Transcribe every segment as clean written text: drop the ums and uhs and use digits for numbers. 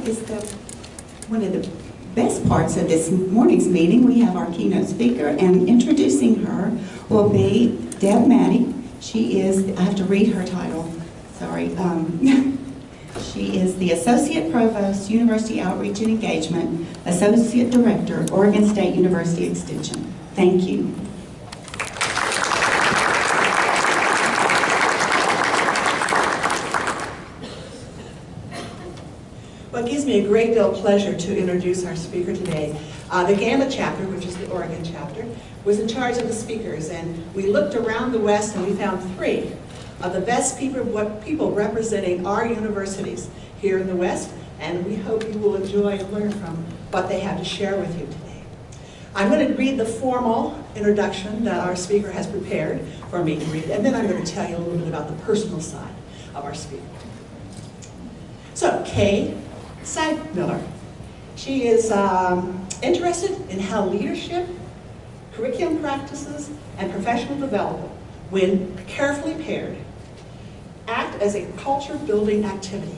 is one of the best parts of this morning's meeting. We have our keynote speaker, and introducing her will be Deb Maddie. She is, I have to read her title, sorry. She is the Associate Provost, University Outreach and Engagement, Associate Director, Oregon State University Extension. Thank you. Well, it gives me a great deal of pleasure to introduce our speaker today. The Gamma chapter, which is the Oregon chapter, was in charge of the speakers, and we looked around the West and we found 3 of the best people representing our universities here in the West, and we hope you will enjoy and learn from what they have to share with you today. I'm going to read the formal introduction that our speaker has prepared for me to read, and then I'm going to tell you a little bit about the personal side of our speaker. So, Kay Sagmiller. She is interested in how leadership, curriculum practices, and professional development, when carefully paired, act as a culture-building activity,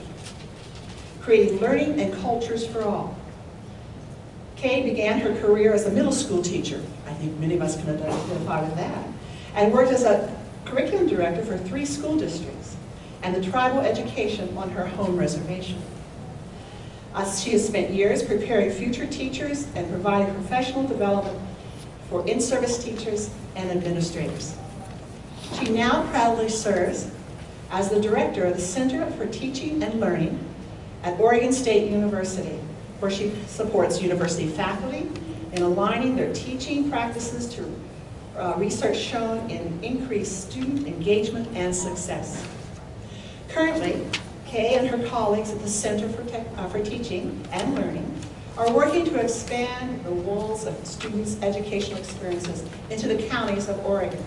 creating learning and cultures for all. Kay began her career as a middle school teacher. I think many of us can identify with that, and worked as a curriculum director for 3 school districts and the tribal education on her home reservation. She has spent years preparing future teachers and providing professional development for in-service teachers and administrators. She now proudly serves as the director of the Center for Teaching and Learning at Oregon State University, where she supports university faculty in aligning their teaching practices to research shown in increased student engagement and success. Currently, Kay and her colleagues at the Center for Teaching and Learning are working to expand the walls of students' educational experiences into the counties of Oregon.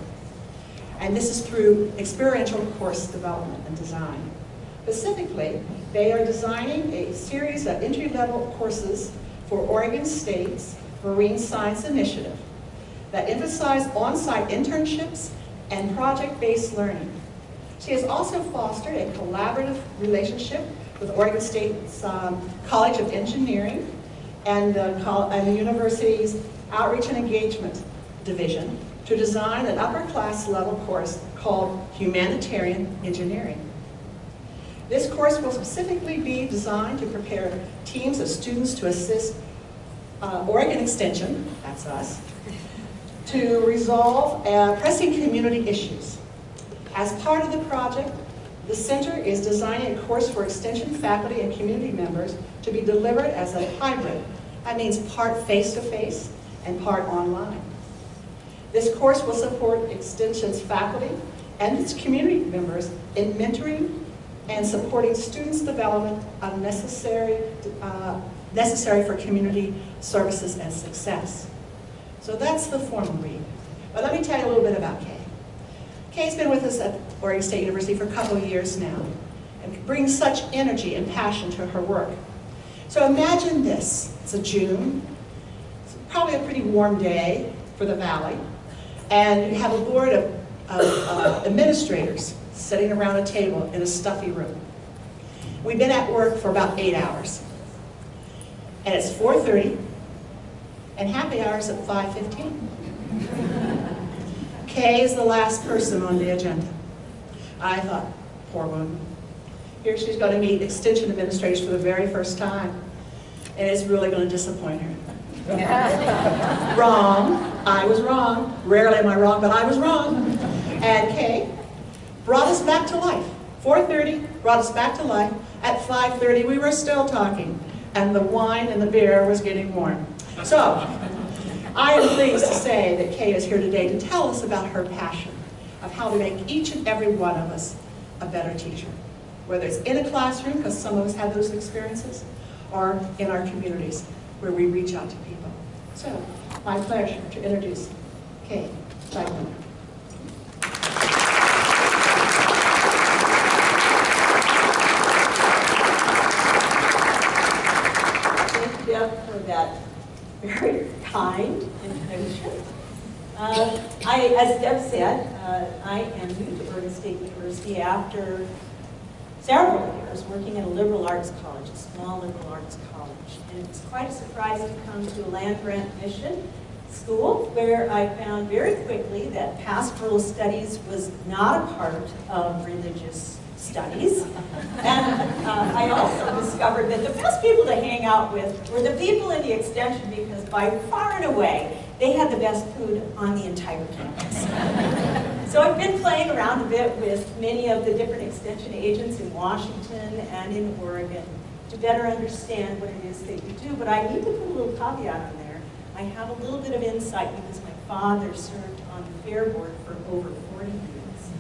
And this is through experiential course development and design. Specifically, they are designing a series of entry-level courses for Oregon State's Marine Science Initiative that emphasize on-site internships and project-based learning. She has also fostered a collaborative relationship with Oregon State's College of Engineering and the university's Outreach and Engagement Division to design an upper-class level course called Humanitarian Engineering. This course will specifically be designed to prepare teams of students to assist Oregon Extension, that's us, to resolve pressing community issues. As part of the project, the center is designing a course for Extension faculty and community members to be delivered as a hybrid. That means part face-to-face and part online. This course will support Extension's faculty and its community members in mentoring and supporting students' development of necessary for community services and success. So that's the formal read. But let me tell you a little bit about Kay. Kay's been with us at Oregon State University for a couple of years now and brings such energy and passion to her work. So imagine this. It's a June. It's probably a pretty warm day for the Valley. And you have a board of administrators sitting around a table in a stuffy room. We've been at work for about 8 hours. And it's 4:30, and happy hour's at 5:15. Kay is the last person on the agenda. I thought, poor woman. Here she's going to meet Extension administrators for the very first time, and it's really going to disappoint her. Wrong. I was wrong. Rarely am I wrong, but I was wrong. And Kay brought us back to life. 4:30 brought us back to life. At 5:30 we were still talking, and the wine and the beer was getting warm. So, I am pleased to say that Kay is here today to tell us about her passion of how to make each and every one of us a better teacher. Whether it's in a classroom, because some of us have those experiences, or in our communities where we reach out to people. So, my pleasure to introduce Kay Sagmiller. Thank you, Deb, for that very kind introduction. As Deb said, I am new to Oregon State University after several years working at a liberal arts college, a small liberal arts college. And it was quite a surprise to come to a land-grant mission school where I found very quickly that pastoral studies was not a part of religious studies. And I also discovered that the best people to hang out with were the people in the extension because by far and away, they had the best food on the entire campus. So I've been playing around a bit with many of the different extension agents in Washington and in Oregon to better understand what it is that you do. But I need to put a little caveat on there. I have a little bit of insight because my father served on the fair board for over 40 years.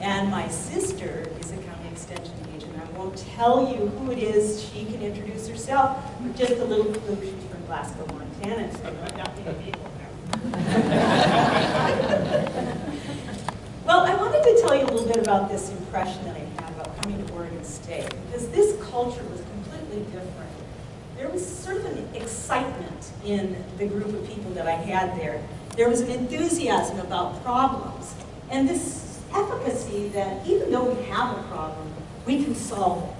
And my sister is a county extension agent. I won't tell you who it is. She can introduce herself, but just a little clue. She's from Glasgow, Montana, so not many people there. Well, I wanted to tell you a little bit about this impression that I had about coming to Oregon State, because this culture was completely different. There was sort of an excitement in the group of people that I had there. There was an enthusiasm about problems, and this efficacy that even though we have a problem, we can solve it.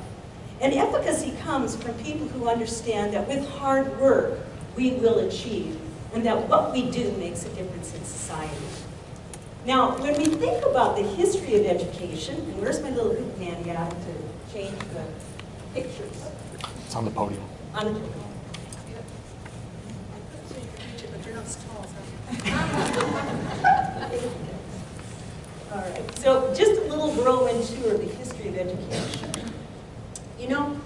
And efficacy comes from people who understand that with hard work, we will achieve, and that what we do makes a difference in society. Now, when we think about the history of education, and where's my little hoop handy at to change the pictures? It's on the podium. On the podium. All right, so just a little whirlwind tour of the history of education. You know,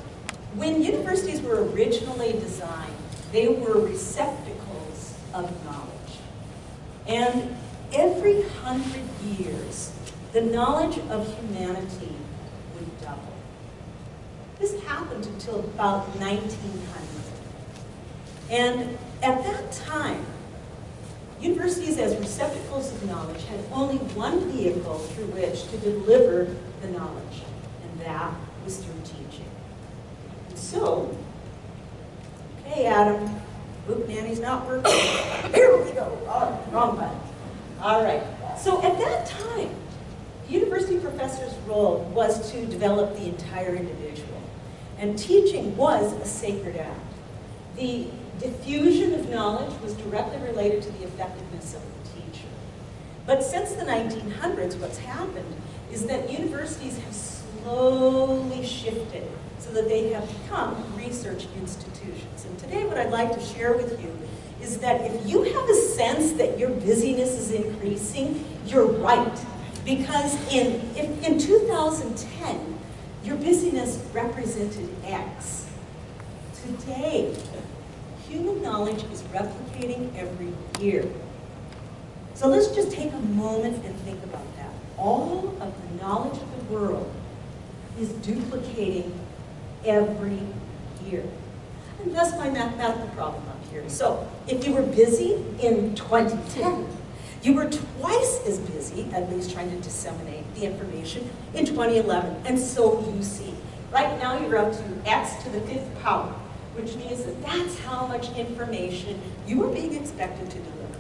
when universities were originally designed, they were receptacles of knowledge. And every 100 years, the knowledge of humanity would double. This happened until about 1900. And at that time, universities as receptacles of knowledge had only one vehicle through which to deliver the knowledge, and that was through teaching. And so, okay, Adam, oop, Nanny's not working. Here we go. Oh, wrong button. All right. So at that time, the university professor's role was to develop the entire individual, and teaching was a sacred act. The diffusion of knowledge was directly related to the effectiveness of the teacher. But since the 1900s, what's happened is that universities have slowly shifted so that they have become research institutions. And today what I'd like to share with you is that if you have a sense that your busyness is increasing, you're right. Because in 2010, your busyness represented X. Today, human knowledge is replicating every year. So let's just take a moment and think about that. All of the knowledge of the world is duplicating every year. And that's my mathematical problem up here. So if you were busy in 2010, you were twice as busy, at least trying to disseminate the information, in 2011. And so you see, right now you're up to X to the 5th power, which means that that's how much information you are being expected to deliver.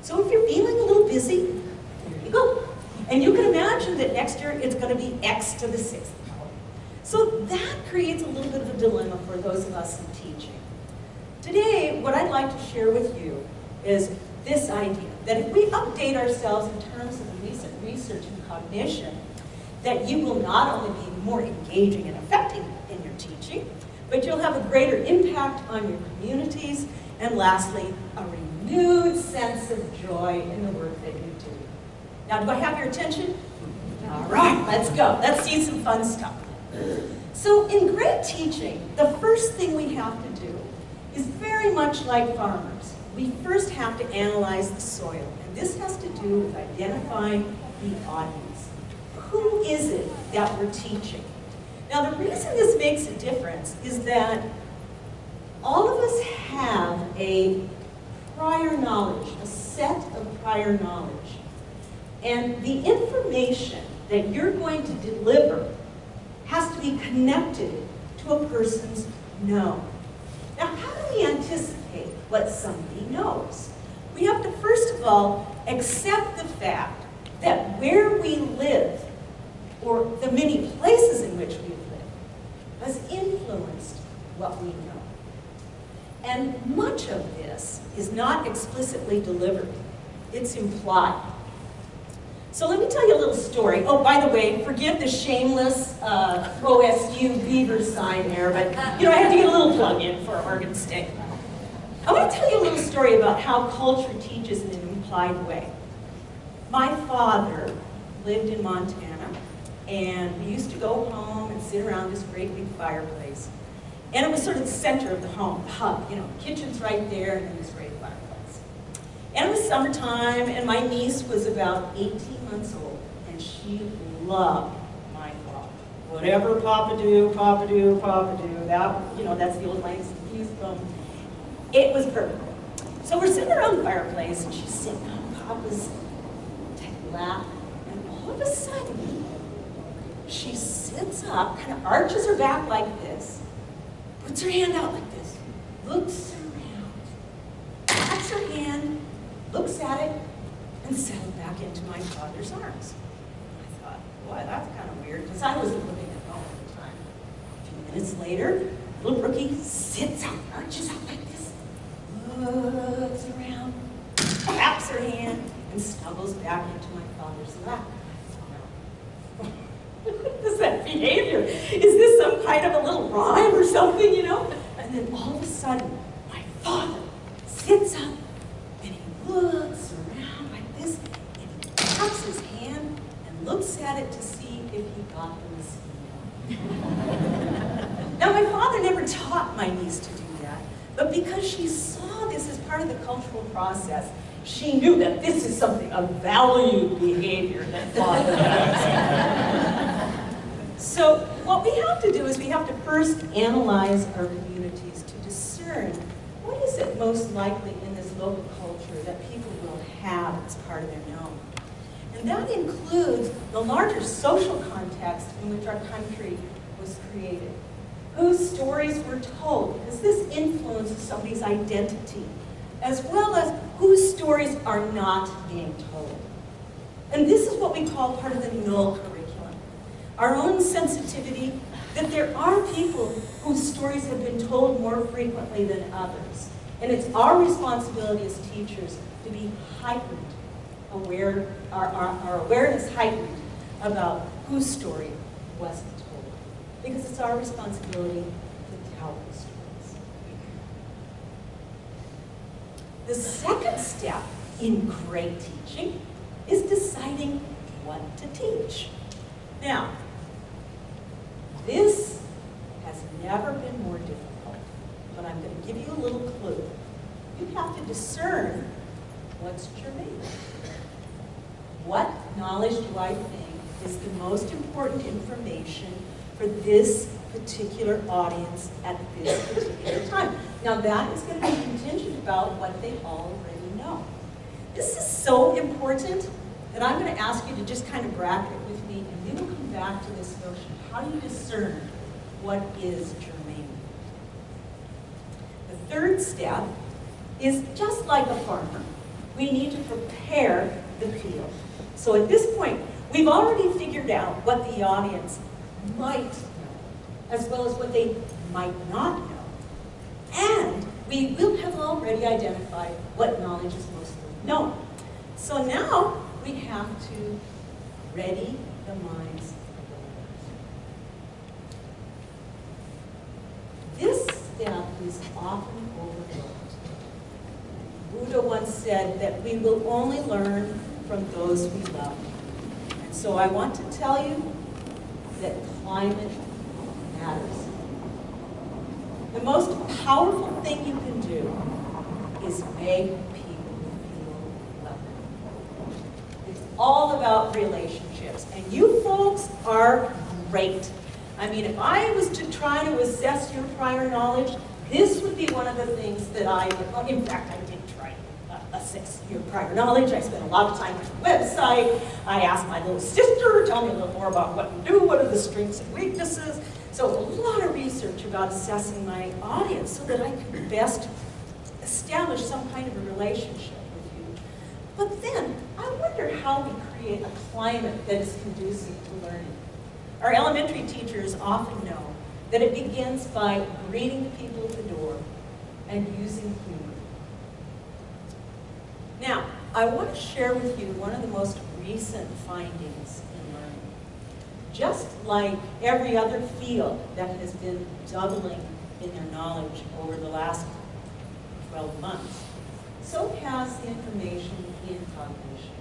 So if you're feeling a little busy, there you go. And you can imagine that next year it's going to be X to the 6th power. So that creates a little bit of a dilemma for those of us in teaching. Today, what I'd like to share with you is this idea, that if we update ourselves in terms of the recent research in cognition, that you will not only be more engaging and effective in your teaching, but you'll have a greater impact on your communities, and lastly, a renewed sense of joy in the work that you do. Now, do I have your attention? All right, let's go. Let's see some fun stuff. So in great teaching, the first thing we have to do is very much like farmers. We first have to analyze the soil, and this has to do with identifying the audience. Who is it that we're teaching? Now, the reason this makes a difference is that all of us have a prior knowledge, a set of prior knowledge. And the information that you're going to deliver has to be connected to a person's know. Now, how do we anticipate what somebody knows? We have to, first of all, accept the fact that where we live or the many places in which we live has influenced what we know. And much of this is not explicitly delivered. It's implied. So let me tell you a little story. Oh, by the way, forgive the shameless OSU Beaver sign there, but I had to get a little plug in for Oregon State. I want to tell you a little story about how culture teaches in an implied way. My father lived in Montana, and we used to go home and sit around this great big fireplace. And it was sort of the center of the home, the hub, kitchen's right there, and then this great fireplace. And it was summertime, and my niece was about 18 months old, and she loved my father. Whatever Papa do, Papa do, Papa do, that's the old Langston Hughes poem. It was perfect. So we're sitting around the fireplace, and she's sitting on Papa's lap, and all of a sudden, she sits up, kind of arches her back like this, puts her hand out like this, looks around, pats her hand, looks at it, and settled back into my father's arms. I thought, boy, that's kind of weird, because I wasn't living at home at the time. A few minutes later, little Brookie sits up, arches up like this, looks around, claps her hand, and snuggles back into my father's lap. What is that behavior? Is this some kind of a little rhyme or something, And then all of a sudden, my father sits up and he looks around like this and he taps his hand and looks at it to see if he got the mosquito. Now, my father never taught my niece to do that, but because she saw this as part of the cultural process, she knew that this is something, a valued behavior that father does. So what we have to do is we have to first analyze our communities to discern what is it most likely in this local culture that people will have as part of their known. And that includes the larger social context in which our country was created. Whose stories were told, because this influences somebody's identity, as well as whose stories are not being told. And this is what we call part of the null curriculum. Our own sensitivity that there are people whose stories have been told more frequently than others. And it's our responsibility as teachers to be heightened, our awareness heightened about whose story wasn't told. Because it's our responsibility to tell those stories. The second step in great teaching is deciding what to teach. Now, this has never been more difficult, but I'm going to give you a little clue. You have to discern what's germane. What knowledge do I think is the most important information for this particular audience at this particular time? Now, that is going to be contingent about what they already know. This is so important that I'm going to ask you to just kind of bracket with me, and we will come back to this notion. How do you discern what is germane? The third step is just like a farmer. We need to prepare the field. So at this point, we've already figured out what the audience might know, as well as what they might not know. And we will have already identified what knowledge is mostly known. So now we have to ready the minds of the learners. This step is often overlooked. Buddha once said that we will only learn from those we love. And so I want to tell you that climate matters. The most powerful thing you can do is make people feel loved. It's all about relationships, and you folks are great. I mean, if I was to try to assess your prior knowledge, this would be one of the things that I would, in fact, I did try to assess your prior knowledge. I spent a lot of time on the website. I asked my little sister, tell me a little more about what you do, what are the strengths and weaknesses. So a lot of research about assessing my audience so that I could best establish some kind of a relationship with you. But then, I wonder how we create a climate that is conducive to learning. Our elementary teachers often know that it begins by greeting the people at the door and using humor. Now, I want to share with you one of the most recent findings in learning. Just like every other field that has been doubling in their knowledge over the last 12 months, so has the information in cognition.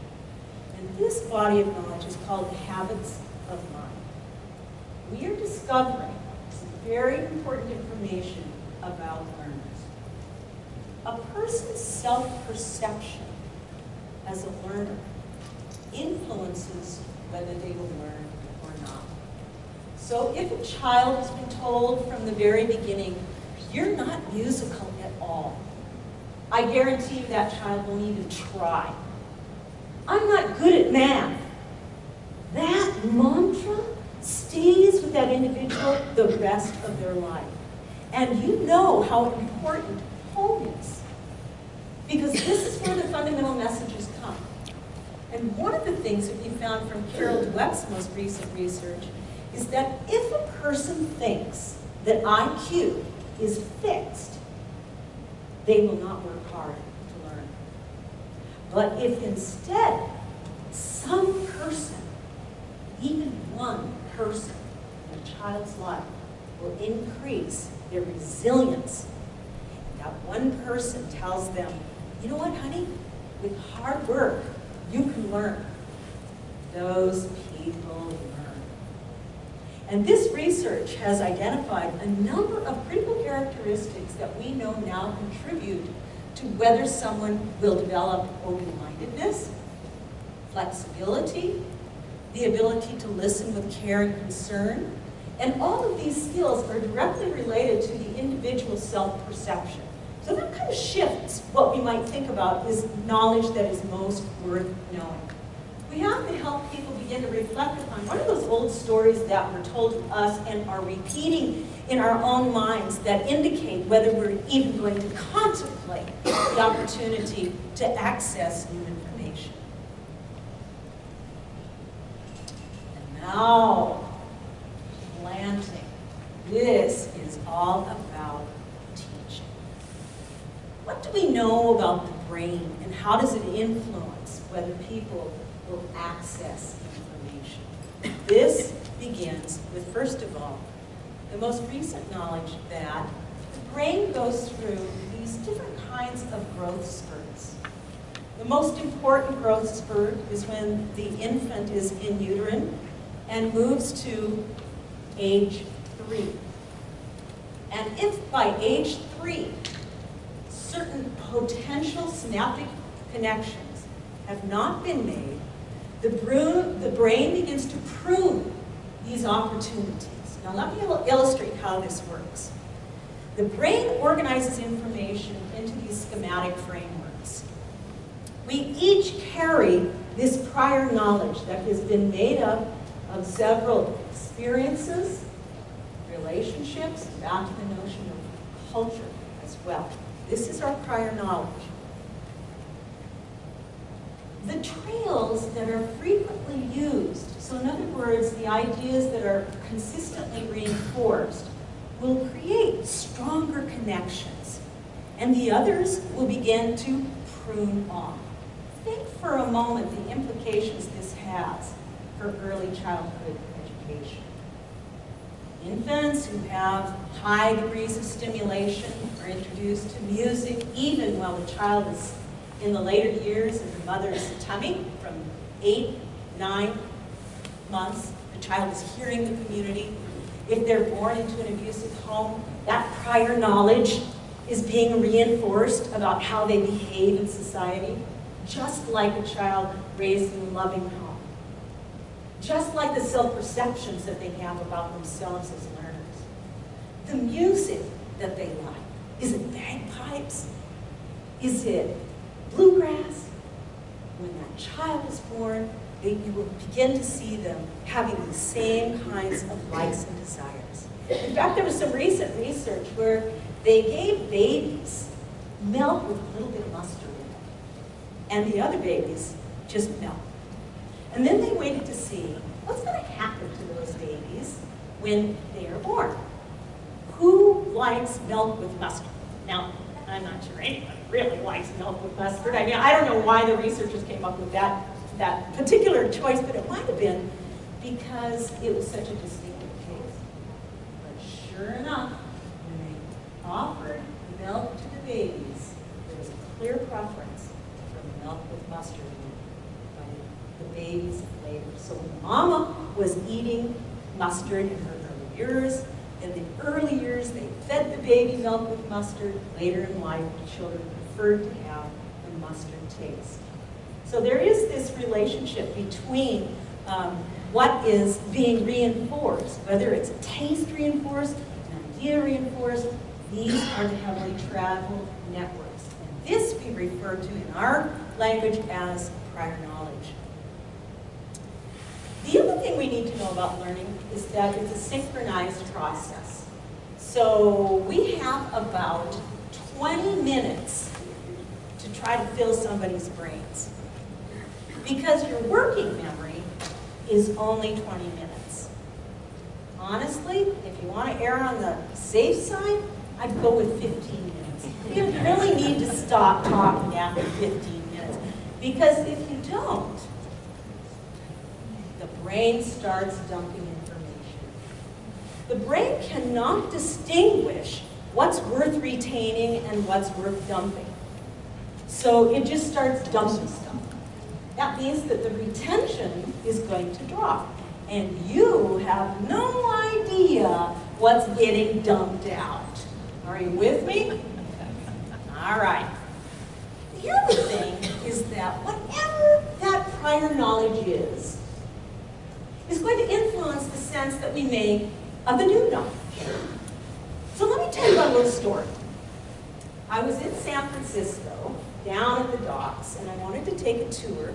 And this body of knowledge is called habits of mind. We are discovering some very important information about learners. A person's self-perception as a learner influences whether they will learn or not. So if a child has been told from the very beginning, you're not musical at all, I guarantee you that child won't even try. I'm not good at math. That mantra stays with that individual the rest of their life. And you know how important home is, because this is where the fundamental messages come. And one of the things that we found from Carol Dweck's most recent research is that if a person thinks that IQ is fixed, they will not work hard to learn. But if instead some person, even one person in a child's life, will increase their resilience, that one person tells them, you know what, honey, with hard work, you can learn. Those people learn. And this research has identified a number of critical characteristics that we know now contribute to whether someone will develop open-mindedness, flexibility, the ability to listen with care and concern. And all of these skills are directly related to the individual's self-perception. So that kind of shifts what we might think about as knowledge that is most worth knowing. We have to help people begin to reflect upon what are those old stories that were told to us and are repeating in our own minds that indicate whether we're even going to contemplate the opportunity to access new information. And now, planting. This is all about teaching. What do we know about the brain, and how does it influence whether people will access information? This begins with, first of all, the most recent knowledge that the brain goes through these different kinds of growth spurts. The most important growth spurt is when the infant is in utero and moves to age 3. And if by age 3, certain potential synaptic connections have not been made, the brain begins to prune these opportunities. Now let me illustrate how this works. The brain organizes information into these schematic frameworks. We each carry this prior knowledge that has been made up of several experiences, relationships, and back to the notion of culture as well. This is our prior knowledge. The trails that are frequently used, so in other words, the ideas that are consistently reinforced, will create stronger connections, and the others will begin to prune off. Think for a moment the implications this has for early childhood education. Infants who have high degrees of stimulation are introduced to music even while the child is in the later years of the mother's tummy, from 8, 9 months. The child is hearing the community. If they're born into an abusive home, that prior knowledge is being reinforced about how they behave in society, just like a child raised in a loving home. Just like the self-perceptions that they have about themselves as learners. The music that they like. Is it bagpipes? Is it bluegrass? When that child is born, you will begin to see them having the same kinds of likes and desires. In fact, there was some recent research where they gave babies milk with a little bit of mustard in it, and the other babies just milk. And then they waited to see what's going to happen to those babies when they are born. Who likes milk with mustard? Now, I'm not sure anybody really likes milk with mustard. I mean, I don't know why the researchers came up with that particular choice, but it might have been because it was such a distinctive taste. But sure enough, when they offered milk to the babies, there was a clear preference for milk with mustard by the baby's flavor. So when mama was eating mustard in her early years, in the early years, they fed the baby milk with mustard. Later in life, the children preferred to have the mustard taste. So there is this relationship between what is being reinforced, whether it's taste reinforced, an idea reinforced. These are the heavily traveled networks. And this we refer to in our language as prior knowledge. The other thing we need to know about learning is that it's a synchronized process. So we have about 20 minutes to try to fill somebody's brains. Because your working memory is only 20 minutes. Honestly, if you want to err on the safe side, I'd go with 15 minutes. You really need to stop talking after 15 minutes. Because if you don't, the brain starts dumping information. The brain cannot distinguish what's worth retaining and what's worth dumping. So it just starts dumping stuff. That means that the retention is going to drop. And you have no idea what's getting dumped out. Are you with me? All right. The other thing is that whatever that prior knowledge is going to influence the sense that we make of the new knowledge. So let me tell you a little story. I was in San Francisco, down at the docks, and I wanted to take a tour.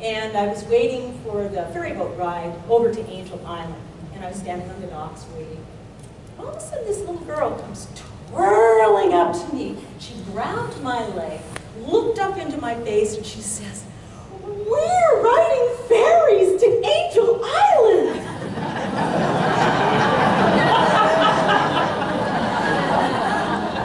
And I was waiting for the ferry boat ride over to Angel Island. And I was standing on the docks waiting. All of a sudden, this little girl comes twirling up to me. She grabbed my leg, looked up into my face, and she says, "We're riding ferries to Angel Island."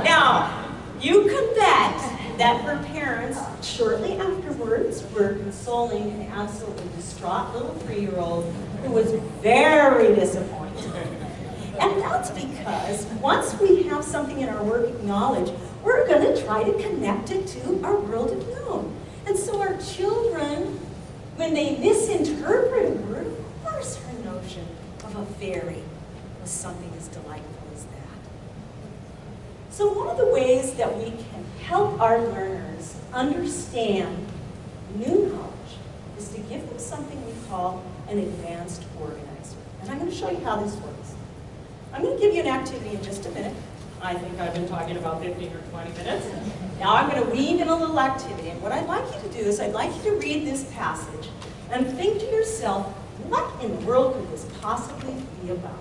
Now, you can bet that her parents, shortly afterwards, were consoling an absolutely distraught little 3-year-old who was very disappointed. And that's because once we have something in our working knowledge, we're going to try to connect it to our world of known. And so our children, when they misinterpret a word, of course her notion of a fairy was something as delightful as that. So one of the ways that we can help our learners understand new knowledge is to give them something we call an advanced organizer. And I'm going to show you how this works. I'm going to give you an activity in just a minute. I think I've been talking about 15 or 20 minutes. Now I'm going to weave in a little activity. And what I'd like you to do is I'd like you to read this passage and think to yourself, what in the world could this possibly be about?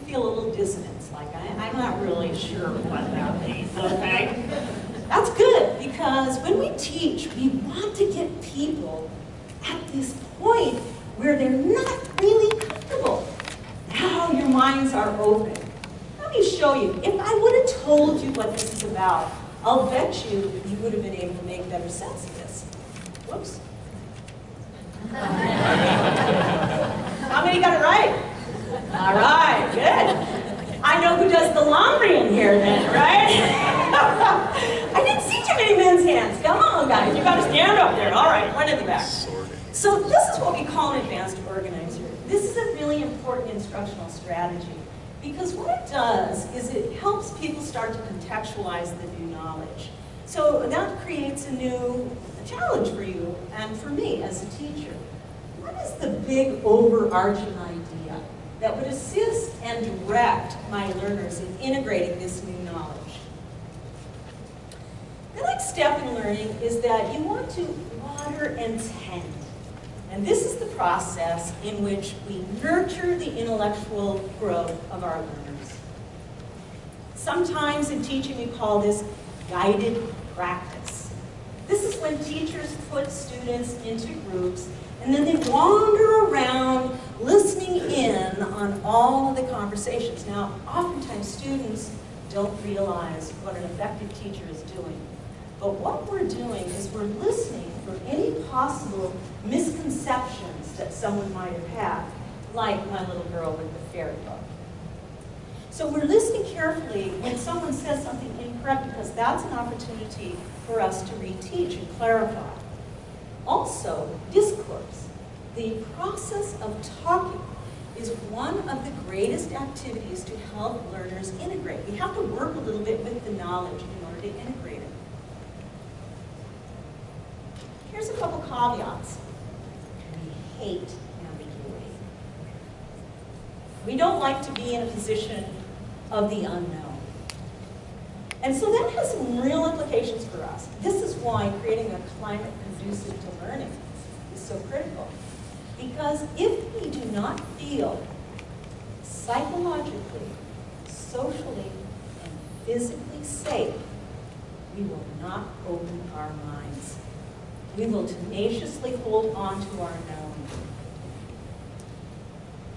Feel a little dissonance, like I'm not really sure what that means, okay? That's good, because when we teach, we want to get people at this point where they're not really comfortable. Now your minds are open. Let me show you. If I would have told you what this is about, I'll bet you would have been able to make better sense of this. Whoops. How many got it right? All right, good. I know who does the laundry in here then, right? I didn't see too many men's hands. Come on, guys, you got to stand up there. All right, one in the back. So this is what we call an advanced organizer. This is a really important instructional strategy because what it does is it helps people start to contextualize the new knowledge. So that creates a new challenge for you and for me as a teacher. What is the big overarching idea that would assist and direct my learners in integrating this new knowledge? The next step in learning is that you want to water intend. And this is the process in which we nurture the intellectual growth of our learners. Sometimes in teaching we call this guided practice. This is when teachers put students into groups and then they wander around listening in on all of the conversations. Now, oftentimes students don't realize what an effective teacher is doing. But what we're doing is we're listening for any possible misconceptions that someone might have had, like my little girl with the fairy book. So we're listening carefully when someone says something incorrect, because that's an opportunity for us to reteach and clarify. Also, discourse. The process of talking is one of the greatest activities to help learners integrate. We have to work a little bit with the knowledge in order to integrate it. Here's a couple caveats. We hate ambiguity. We don't like to be in a position of the unknown. And so that has some real implications for us. This is why creating a climate conducive to learning is so critical. Because if we do not feel psychologically, socially, and physically safe, we will not open our minds. We will tenaciously hold on to our known.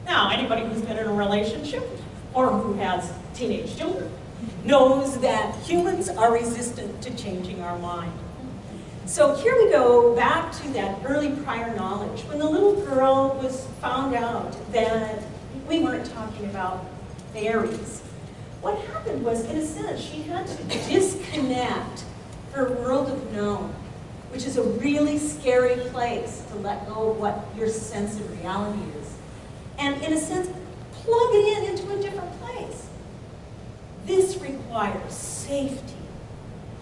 Now, anybody who's been in a relationship or who has teenage children knows that humans are resistant to changing our mind. So here we go back to that early prior knowledge. When the little girl was found out that we weren't talking about fairies, what happened was, in a sense, she had to disconnect her world of known, which is a really scary place to let go of what your sense of reality is. And in a sense, plug it into a different place. This requires safety.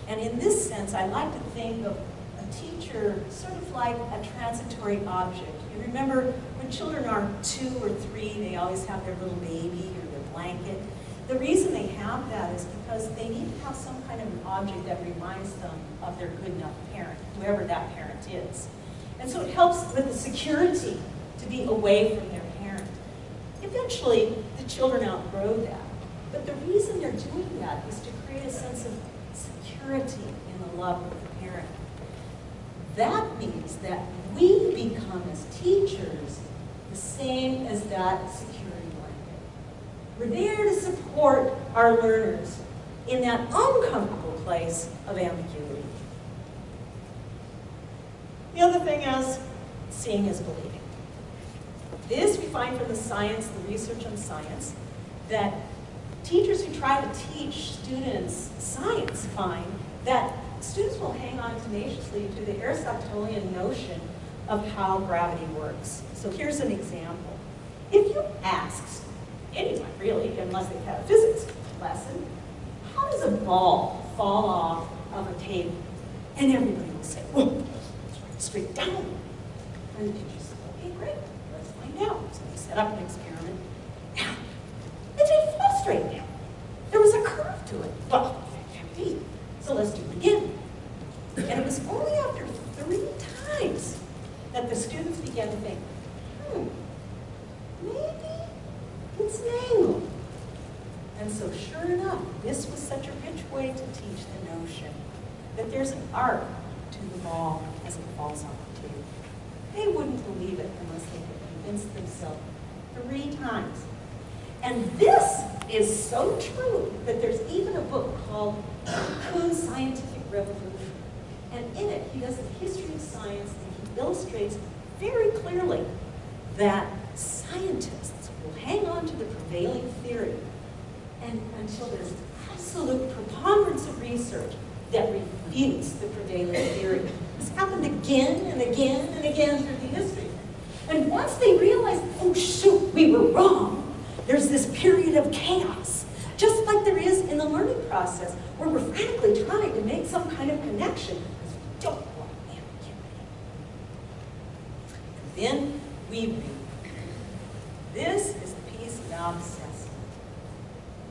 And in this sense, I like to think of a teacher sort of like a transitory object. You remember when children are 2 or 3, they always have their little baby or their blanket. The reason they have that is because they need to have some kind of an object that reminds them of their good enough parent, whoever that parent is. And so it helps with the security to be away from their parent. Eventually, the children outgrow that. But the reason they're doing that is to create a sense of security in the love of the parent. That means that we become, as teachers, the same as that security blanket. We're there to support our learners in that uncomfortable place of ambiguity. The other thing is, seeing is believing. This we find from the science, the research on science, that teachers who try to teach students science find that students will hang on tenaciously to the Aristotelian notion of how gravity works. So here's an example. If you ask anyone, really, unless they've had a physics lesson, how does a ball fall off of a table? And everybody will say, oh, it's straight down. And the teacher says, okay, great, let's find out. So they set up an experiment. It didn't fall straight down. There was a curve to it. Well, 10 feet. So let's do it again. And it was only after 3 times that the students began to think, maybe it's an angle. And so sure enough, this was such a rich way to teach the notion that there's an arc to the ball as it falls off the table. They wouldn't believe it unless they could convince themselves 3 times. And this is so true that there's even a book called Coeur's Scientific Revolution. And in it, he does a history of science, and he illustrates very clearly that scientists will hang on to the prevailing theory and until there's absolute preponderance of research that refutes the prevailing theory. This happened again and again and again through the history. And once they realize, oh shoot, we were wrong, there's this period of chaos, just like there is in the learning process, where we're frantically trying to make some kind of connection because we don't want ambiguity. And then we read. This is the piece about assessment.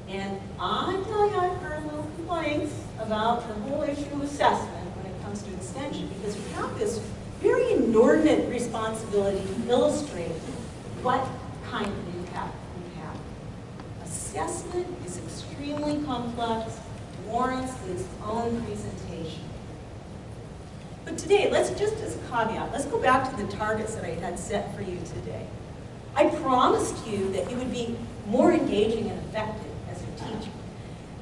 And I tell you, I've heard little complaints about the whole issue of assessment when it comes to extension, because we have this very inordinate responsibility to illustrate what kind of impact we have. Assessment is extremely complex, warrants its own presentation. But today, let's just as a caveat, let's go back to the targets that I had set for you today. I promised you that you would be more engaging and effective as a teacher,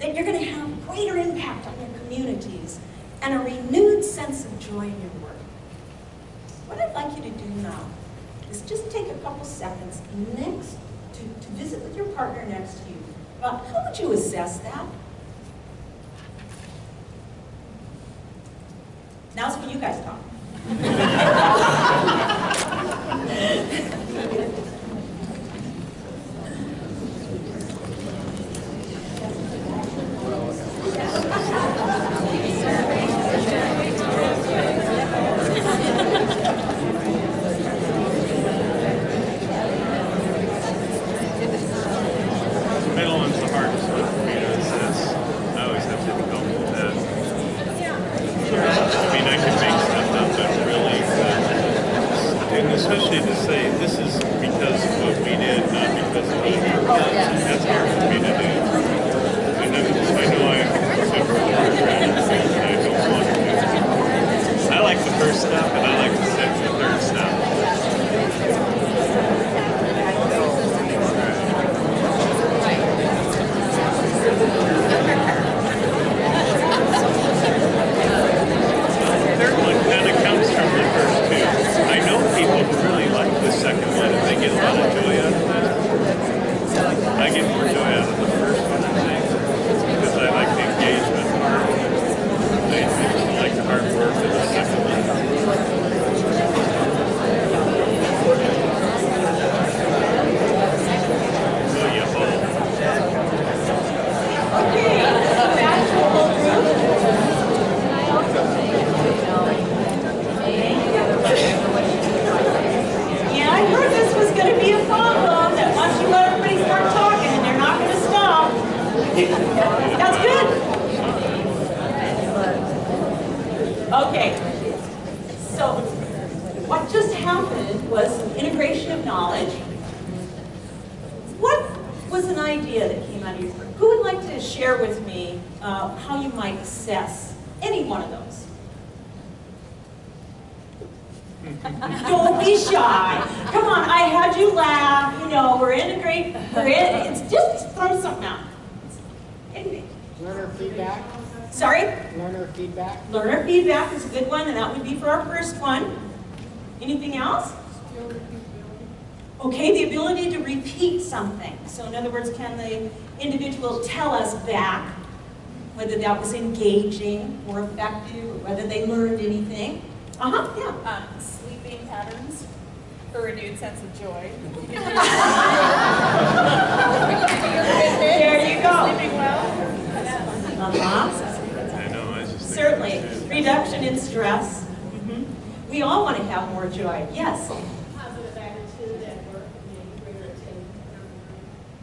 that you're going to have greater impact on your communities, and a renewed sense of joy in your work. What I'd like you to do now is just take a couple seconds next to visit with your partner next to you. How would you assess that? Now's when you guys talk. Middle one's the hardest one for me to assess. I always have difficulty with that. I mean, I can make stuff up that's really good. And especially to say, this is because of what we did, not because of what we did. That's hard for me to do. And I know I took a lot of credit, and I don't want to do. I like the first stuff, and I like the second and third stuff. The second one, if they get a lot of joy out of that. I get more joy out of the first one, I think, because I like the engagement part. I like the hard work of the second one. So you hold. Okay, back to the whole group. Yeah, I heard this was going to be a problem, that once you let everybody start talking, they're not going to stop. That's good. Okay, so what just happened was some integration of knowledge. What was an idea that came out of your group? Who would like to share with me how you might assess any one of those? Don't be shy. Come on, I had you laugh. You know, it's just throw something out. Anything. Learner feedback. Sorry? Learner feedback. Learner feedback is a good one, and that would be for our first one. Anything else? Okay, the ability to repeat something. So in other words, can the individual tell us back whether that was engaging or effective, or whether they learned anything? Yeah. Sleeping patterns for renewed sense of joy. There you go. Sleeping well. I know, I just think Certainly. Reduction in stress. We all want to have more joy. Yes. Positive attitude at work and greater attention.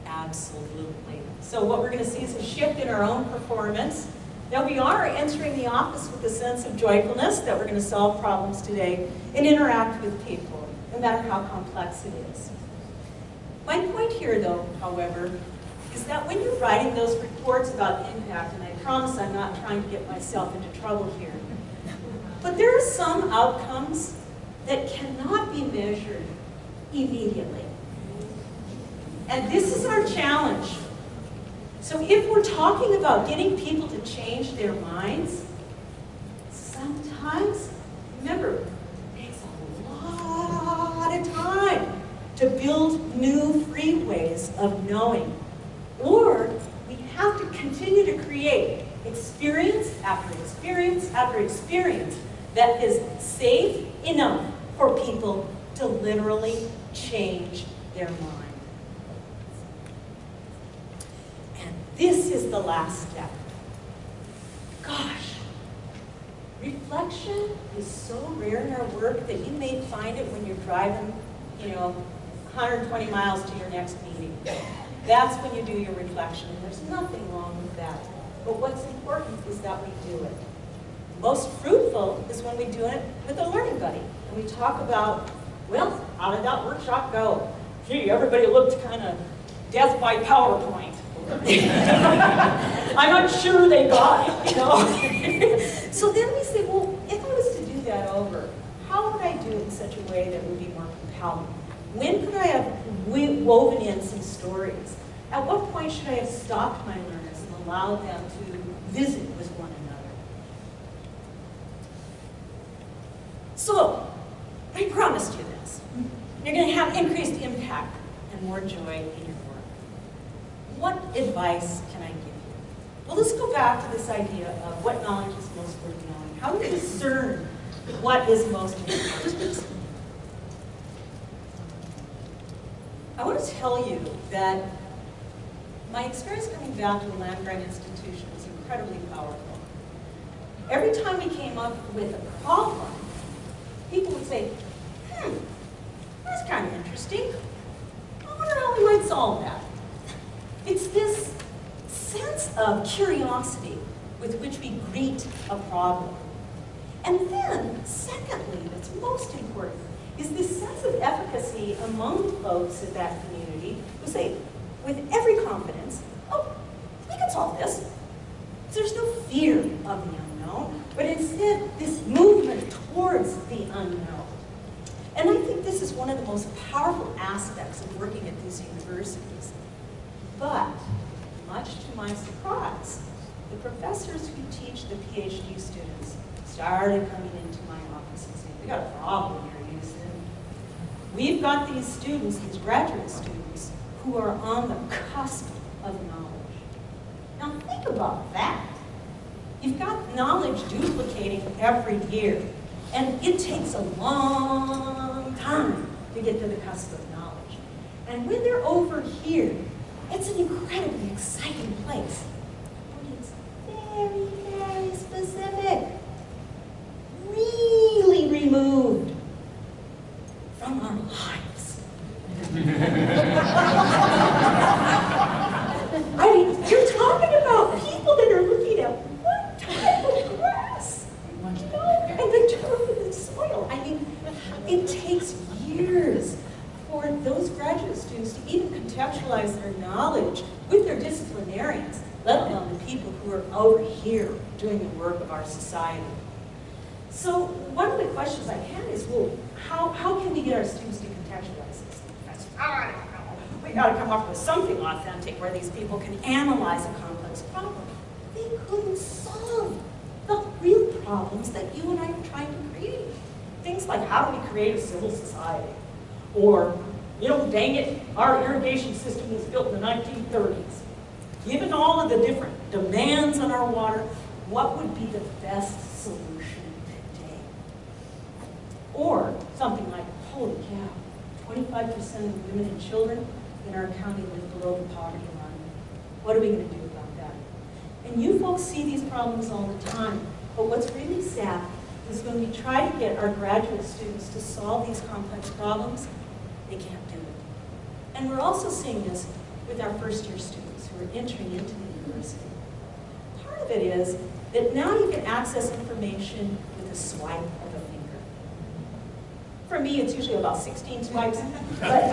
Absolutely. So what we're going to see is a shift in our own performance. Now we are entering the office with a sense of joyfulness that we're going to solve problems today and interact with people, no matter how complex it is. My point here, though, however, is that when you're writing those reports about impact, and I promise I'm not trying to get myself into trouble here, but there are some outcomes that cannot be measured immediately. And this is our challenge. So if we're talking about getting people to change their minds, sometimes, remember, it takes a lot of time to build new free ways of knowing. Or we have to continue to create experience after experience after experience that is safe enough for people to literally change their mind. This is the last step. Gosh, reflection is so rare in our work that you may find it when you're driving, 120 miles to your next meeting. That's when you do your reflection. There's nothing wrong with that. But what's important is that we do it. Most fruitful is when we do it with a learning buddy, and we talk about, well, how did that workshop go? Gee, everybody looked kind of death by PowerPoint. I'm not sure they got it, you know? So then we say, well, if I was to do that over, how would I do it in such a way that would be more compelling? When could I have woven in some stories? At what point should I have stopped my learners and allowed them to visit with one another? So, I promised you this. You're going to have increased impact and more joy in your work. What advice can I give you? Well, let's go back to this idea of what knowledge is most worth knowing. How do you discern what is most important? I want to tell you that my experience coming back to the land-grant institution was incredibly powerful. Every time we came up with a problem, people would say, that's kind of interesting. I wonder how we might solve that. It's this sense of curiosity with which we greet a problem. And then, secondly, that's most important, is this sense of efficacy among folks in that community who say, with every confidence, oh, we can solve this. There's no fear of the unknown, but instead this movement towards the unknown. And I think this is one of the most powerful aspects of working at these universities. But, much to my surprise, the professors who teach the PhD students started coming into my office and saying, we got a problem here, Houston. We've got these students, these graduate students, who are on the cusp of knowledge. Now think about that. You've got knowledge duplicating every year, and it takes a long time to get to the cusp of knowledge. And when they're over here, it's an incredibly exciting place. But it's very, very specific. Really removed from our lives. I mean, you're talking about people that are looking at what type of grass, you know, and the turf and the soil. I mean, it takes years for those graduate students to even contextualize their knowledge with their disciplinarians, let alone the people who are over here doing the work of our society. So one of the questions I had is, well, how can we get our students to contextualize this? That's, I don't know. We got to come up with something authentic where these people can analyze a complex problem. They couldn't solve the real problems that you and I are trying to create. Things like, how do we create a civil society? Or, you know, dang it, our irrigation system was built in the 1930s. Given all of the different demands on our water, what would be the best solution today? Or something like, holy cow, 25% of women and children in our county live below the poverty line. What are we going to do about that? And you folks see these problems all the time, but what's really sad is when we try to get our graduate students to solve these complex problems, they can't do it. And we're also seeing this with our first-year students who are entering into the university. Part of it is that now you can access information with a swipe of a finger. For me, it's usually about 16 swipes. But,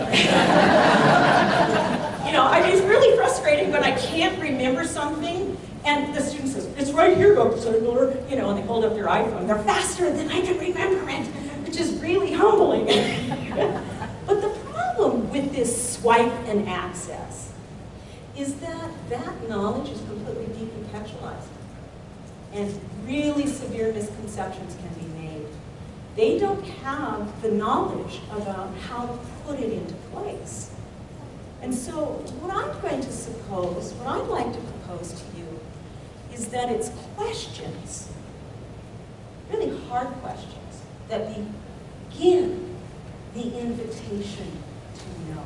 you know, it's really frustrating when I can't remember something, and the student says, it's right here, Dr. Sagmiller, you know, and they hold up their iPhone. They're faster than I can remember it, which is really humbling. But the problem with this swipe and access is that that knowledge is completely decontextualized. And really severe misconceptions can be made. They don't have the knowledge about how to put it into place. And so what I'm going to suppose, what I'd like to propose to you, is that it's questions, really hard questions, that begin the invitation to know.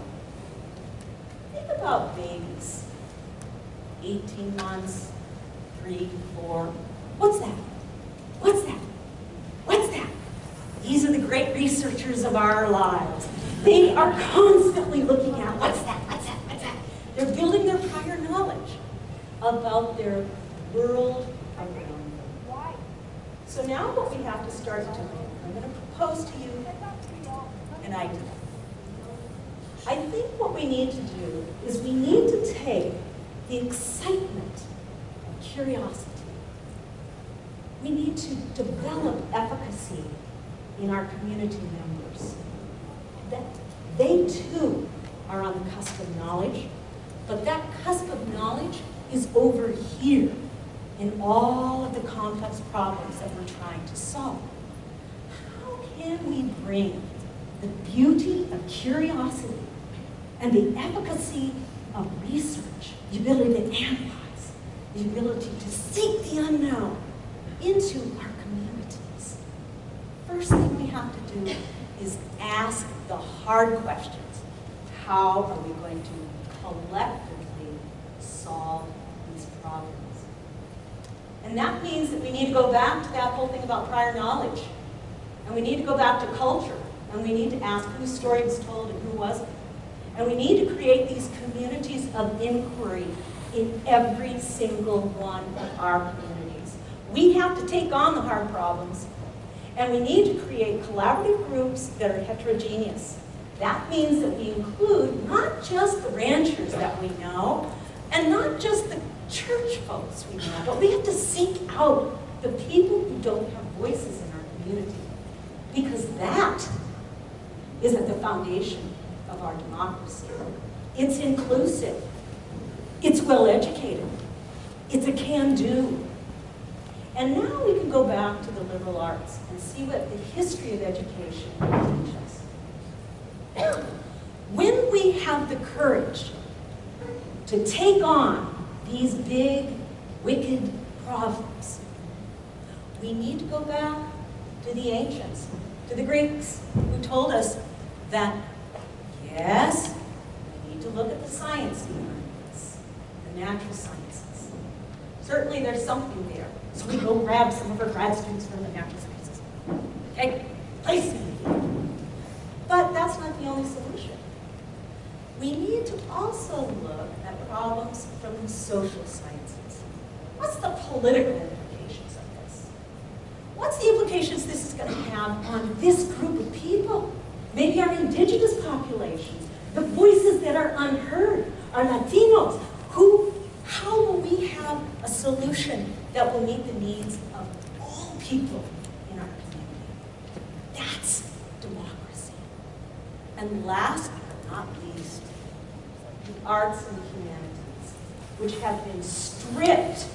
Think about babies, 18 months, 3, 4, what's that? What's that? What's that? These are the great researchers of our lives. They are constantly looking at what's that, what's that, what's that. They're building their prior knowledge about their world around them. Why? So now what we have to start doing, I'm going to propose to you an idea. I think what we need to do is we need to take the excitement and curiosity. We need to develop efficacy in our community members. That they too are on the cusp of knowledge, but that cusp of knowledge is over here in all of the complex problems that we're trying to solve. How can we bring the beauty of curiosity and the efficacy of research, the ability to analyze, the ability to seek the unknown into our communities? First thing we have to do is ask the hard questions. How are we going to collectively solve these problems? And that means that we need to go back to that whole thing about prior knowledge. And we need to go back to culture. And we need to ask whose story was told and who wasn't. And we need to create these communities of inquiry in every single one of our communities. We have to take on the hard problems. And we need to create collaborative groups that are heterogeneous. That means that we include not just the ranchers that we know, and not just the church folks we know, but we have to seek out the people who don't have voices in our community. Because that is at the foundation of our democracy. It's inclusive. It's well-educated. It's a can-do. And now we can go back to the liberal arts and see what the history of education teaches us. When we have the courage to take on these big, wicked problems, we need to go back to the ancients, to the Greeks, who told us that, yes, we need to look at the science behind this, the natural sciences. Certainly there's something there. So we go grab some of our grad students from the natural sciences. Okay, place them here. But that's not the only solution. We need to also look at problems from the social sciences. What's the political implications of this? What's the implications this is going to have on this group of people? Maybe our indigenous populations, the voices that are unheard, our Latinos. How will we have a solution that will meet the needs of all people in our community? That's democracy. And last but not least, the arts and the humanities, which have been stripped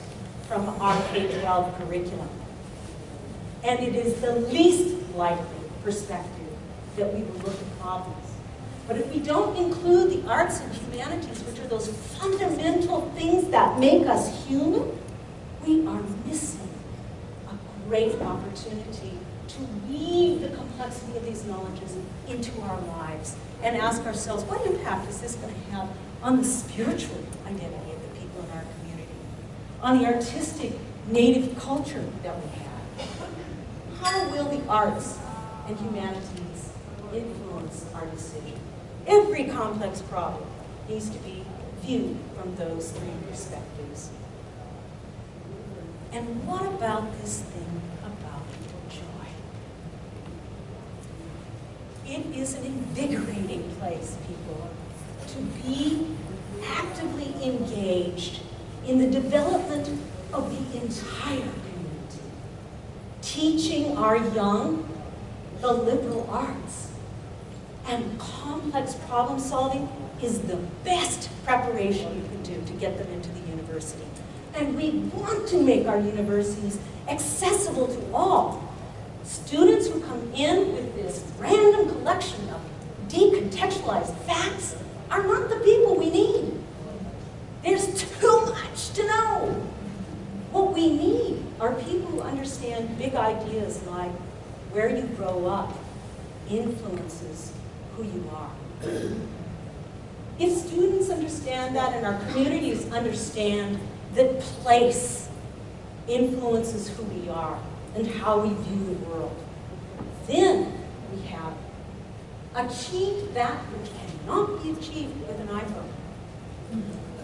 from our K-12 curriculum. And it is the least likely perspective that we will look at problems. But if we don't include the arts and humanities, which are those fundamental things that make us human, we are missing a great opportunity to weave the complexity of these knowledges into our lives and ask ourselves, what impact is this going to have on the spiritual identity of the people in our community, on the artistic native culture that we have? How will the arts and humanities influence our decision? Every complex problem needs to be viewed from those three perspectives. And what about this thing about joy? It is an invigorating place, people, to be actively engaged in the development of the entire community. Teaching our young the liberal arts and complex problem solving is the best preparation you can do to get them into the university. And we want to make our universities accessible to all. Students who come in with this random collection of decontextualized facts are not the people we need. There's too much to know. What we need are people who understand big ideas like where you grow up influences who you are. If students understand that and our communities understand that place influences who we are and how we view the world, then we have achieved that which cannot be achieved with an iPhone.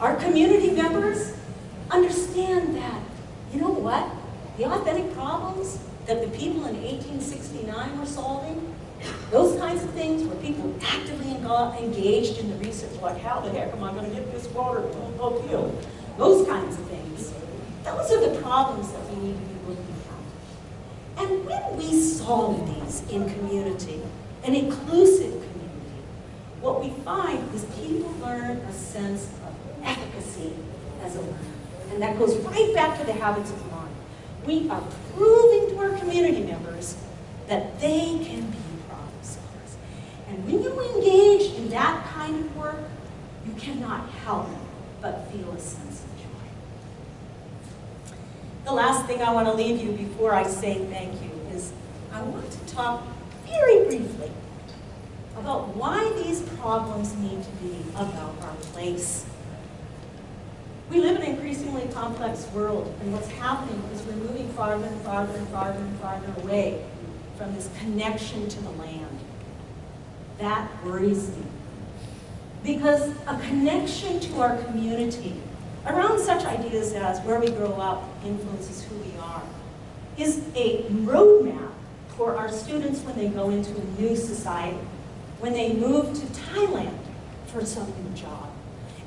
Our community members understand that, you know what? The authentic problems that the people in 1869 were solving, those kinds of things where people actively engaged in the research, like how the heck am I going to get this water uphill? Those kinds of things. Those are the problems that we need to be looking at. And when we solve these in community, an inclusive community, what we find is people learn a sense of efficacy as a learner. And that goes right back to the habits of mind. We are proving to our community members that they can be problem solvers. And when you engage in that kind of work, you cannot help but feel a sense of joy. The last thing I want to leave you before I say thank you is I want to talk very briefly about why these problems need to be about our place. We live in an increasingly complex world, and what's happening is we're moving farther and farther and farther and farther away from this connection to the land. That worries me. Because a connection to our community around such ideas as where we grow up influences who we are is a roadmap for our students when they go into a new society, when they move to Thailand for some new job.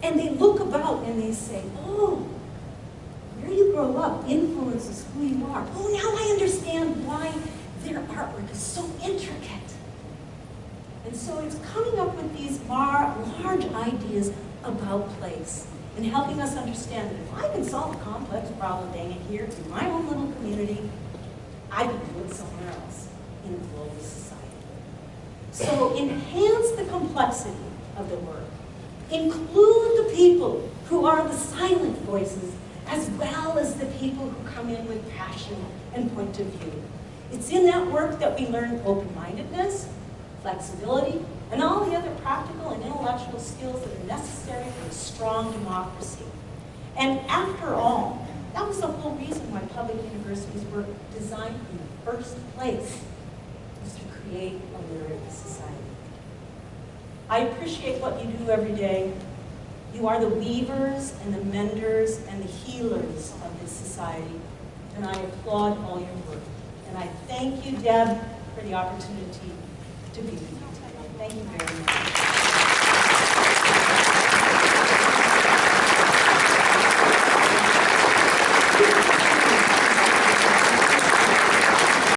And they look about and they say, oh, where you grow up influences who you are. Oh, now I understand why their artwork is so intricate. And so it's coming up with these large ideas about place and helping us understand that if I can solve a complex problem dang it here in my own little community, I can do it somewhere else in a global society. So enhance the complexity of the work. Include the people who are the silent voices as well as the people who come in with passion and point of view. It's in that work that we learn open-mindedness, flexibility, and all the other practical and intellectual skills that are necessary for a strong democracy. And after all, that was the whole reason why public universities were designed in the first place, was to create a literate society. I appreciate what you do every day. You are the weavers and the menders and the healers of this society, and I applaud all your work. And I thank you, Deb, for the opportunity to be with you today. Thank you very much.